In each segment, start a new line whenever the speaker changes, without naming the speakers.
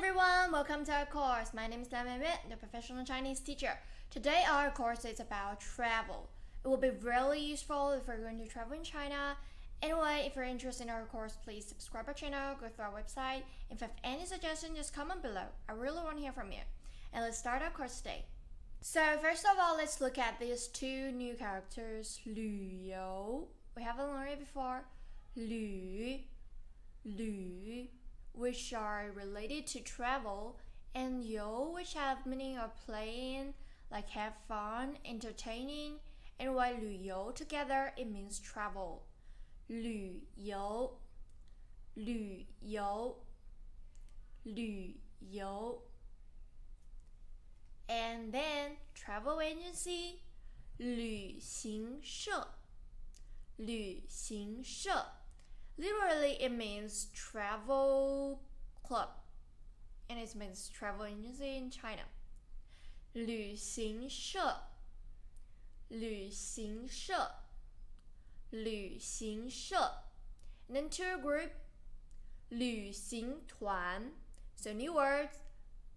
everyone, welcome to our course. My name is Lan Mei, the professional Chinese teacher. Today our course is about travel. It will be really useful if you're going to travel in China. Anyway, if you're interested in our course, please subscribe our channel, go through our website. If you have any suggestions, just comment below. I really want to hear from you. And let's start our course today. So first of all, let's look at these two new characters. 旅游. We haven't learned it before. 旅 which are related to travel, and 游 which have meaning of playing, like have fun, entertaining, and while 旅游 together it means travel. 旅游 and then travel agency 旅行社 Literally, it means travel club, and it means travel agency in China. 旅行社 And then tour group 旅行团 So new words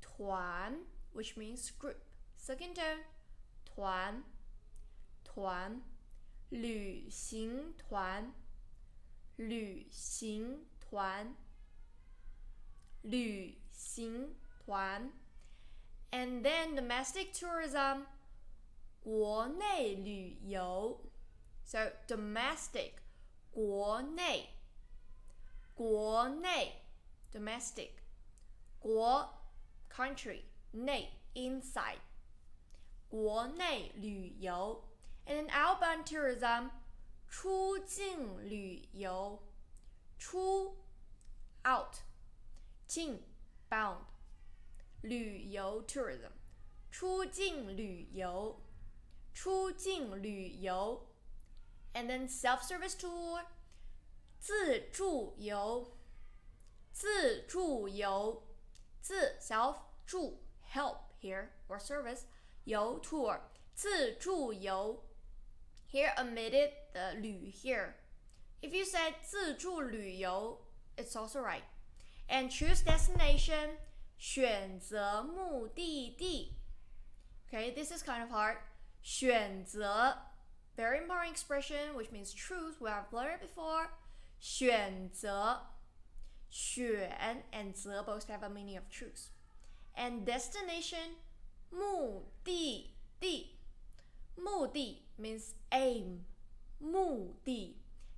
团 which means group. Second tone 团旅行团And then domestic tourism 国内旅游 So domestic 国内 domestic 国 country 内 inside 国内旅游 And then outbound tourism 出境旅游出 out 境 bound 旅游 tourism 出境旅游 And then self-service tour 自助游 self 助 help here or service 游 tour 自助游 Here omitted the 旅 here. If you said 自助旅游 it's also right. And choose destination 选择目的地 Okay, this is kind of hard. 选择 very important expression which means choose. We have learned it before. 选择 选 and 择 both have a meaning of choose. And destination 目的地 目的 means aim 目的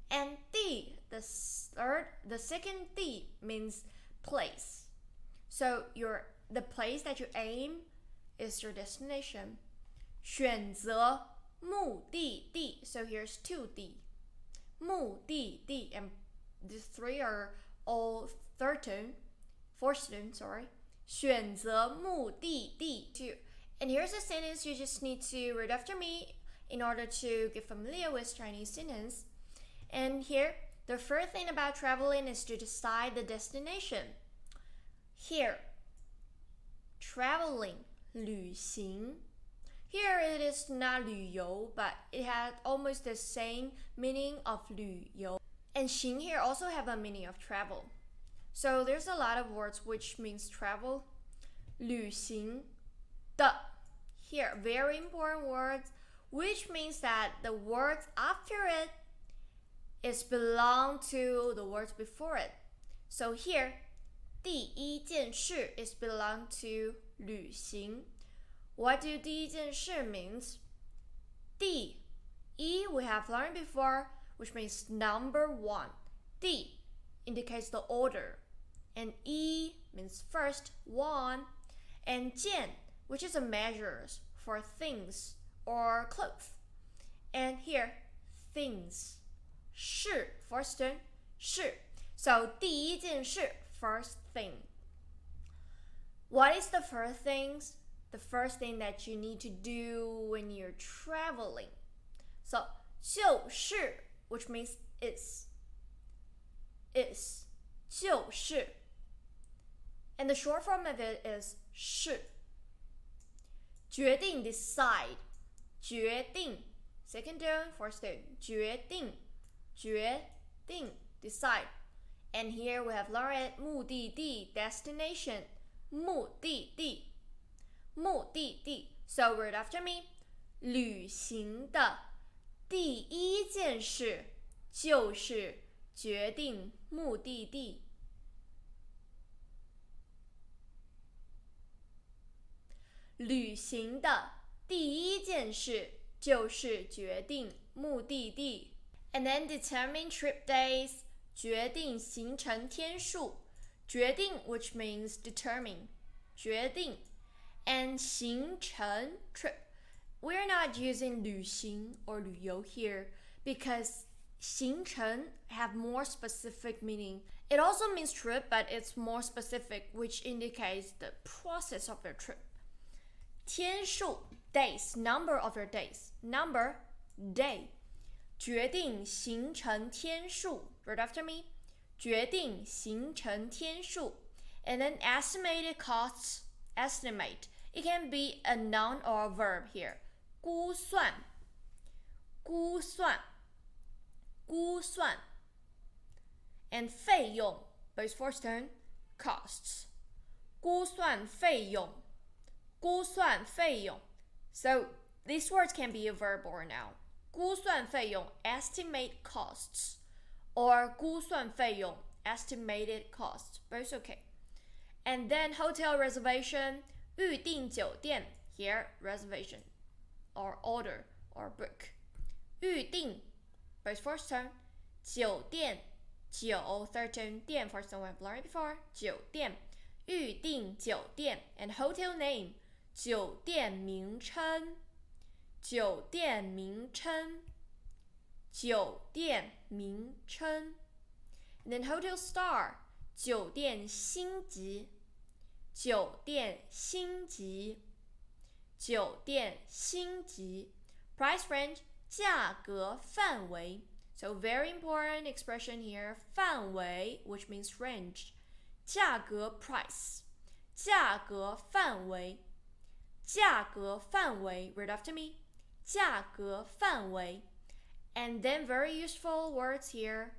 and 地 the second 地 means place. So the place that you aim is your destination. 选择目的地 So here's 2 地 目的地 and these three are all fourth tone, sorry. 选择目的地 too. And here's a sentence you just need to read after me in order to get familiar with Chinese sentence. And here, the first thing about traveling is to decide the destination. Here, traveling, 旅行. Here it is not 旅游, but it has almost the same meaning of 旅游. And 行 here also have a meaning of travel. So there's a lot of words which means travel. 旅行的 Here, very important words, which means that the words after it is belong to the words before it. So here, 第一件事 is belong to 旅行. What do 第一件事 means? 第一 we have learned before, which means number 1. 第 indicates the order, and 一 means first, one, and 件 which is a measure for things or clothes. And here, things. 事 first tone, 事. So 第一件事 first thing. What is the first things? The first thing that you need to do when you're traveling. So 就是 which means is 就是 and the short form of it is 是决定 decide 决定 second tone first tone 决定 decide And here we have learned 目的地 destination 目的地，目的地。So read after me. 旅行的第一件事就是决定目的地。旅行的第一件事就是决定目的地。And then determine trip days. 决定行程天数。决定 which means determine. 决定 and 行程 trip. We're not using 旅行 or 旅游 here because 行程 have more specific meaning. It also means trip, but it's more specific, which indicates the process of your trip. 天数 days, number of your days, number day. 决定行程天数 read after me. 决定行程天数 and then estimated costs, estimate. It can be a noun or a verb here. 估算估算估算 and 费用 both first turn costs. 估算费用估算费用 So these words can be a verb or a noun. 估算费用 estimate costs or 估算费用 estimated costs. Both okay. And then hotel reservation 预订酒店 here reservation or order or book. 预订 both first term 酒店酒 third term 店 first term we've learned before 酒店预订酒店 and hotel name 酒店名称酒店名称酒店名称 and then hotel star 酒店星级酒店星级酒店星级 price range 价格范围 So very important expression here 范围 which means range 价格 price 价格范围价格范围 read after me 价格范围 and then very useful words here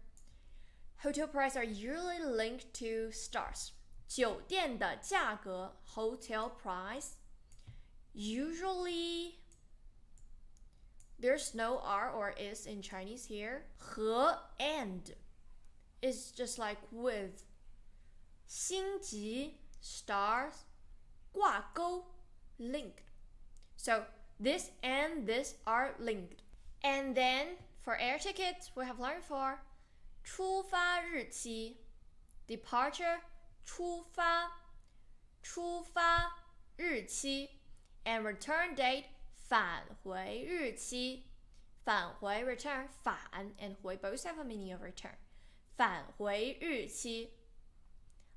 hotel prices are usually linked to stars 酒店的价格 hotel price usually there's no R or is in Chinese here 和 and is just like with 星级 stars 挂钩 linked so this and this are linked and then for air tickets we have learned for 出发日期 departure 出发日期 and return date 返回日期返回 return 返 and 回 both have a meaning of return 返回日期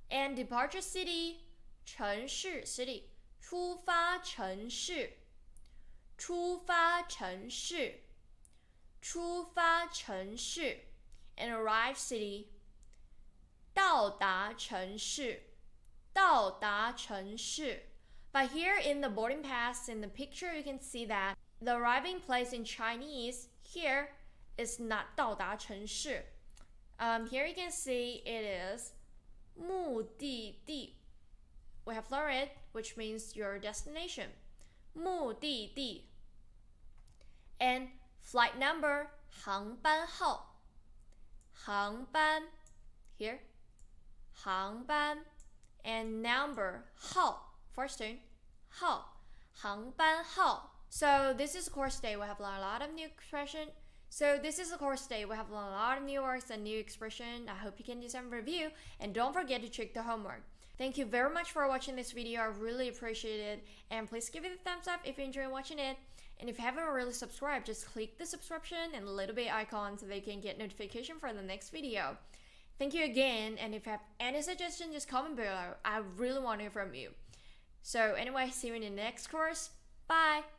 and departure city 城市 city 出发城市出发城市出发城市 and arrive city 到达城市到达城市 But here in the boarding pass in the picture you can see that the arriving place in Chinese here is not 到达城市 here you can see it is 目的地 We have learned it which means your destination 目的地 and flight number 航班号航班 here 航班 and number 号 first turn 号航班号 So this is course day we have learned a lot of new expression So this is the course day we have learned a lot of new words and new expression I hope you can do some review and don't forget to check the homework Thank you very much for watching this video I really appreciate it and please give it a thumbs up if you enjoy watching it and if you haven't really subscribed just click the subscription and the little bit icon so that you can get notification for the next video Thank you again and if you have any suggestion just comment below I really want to hear from you So anyway see you in the next course bye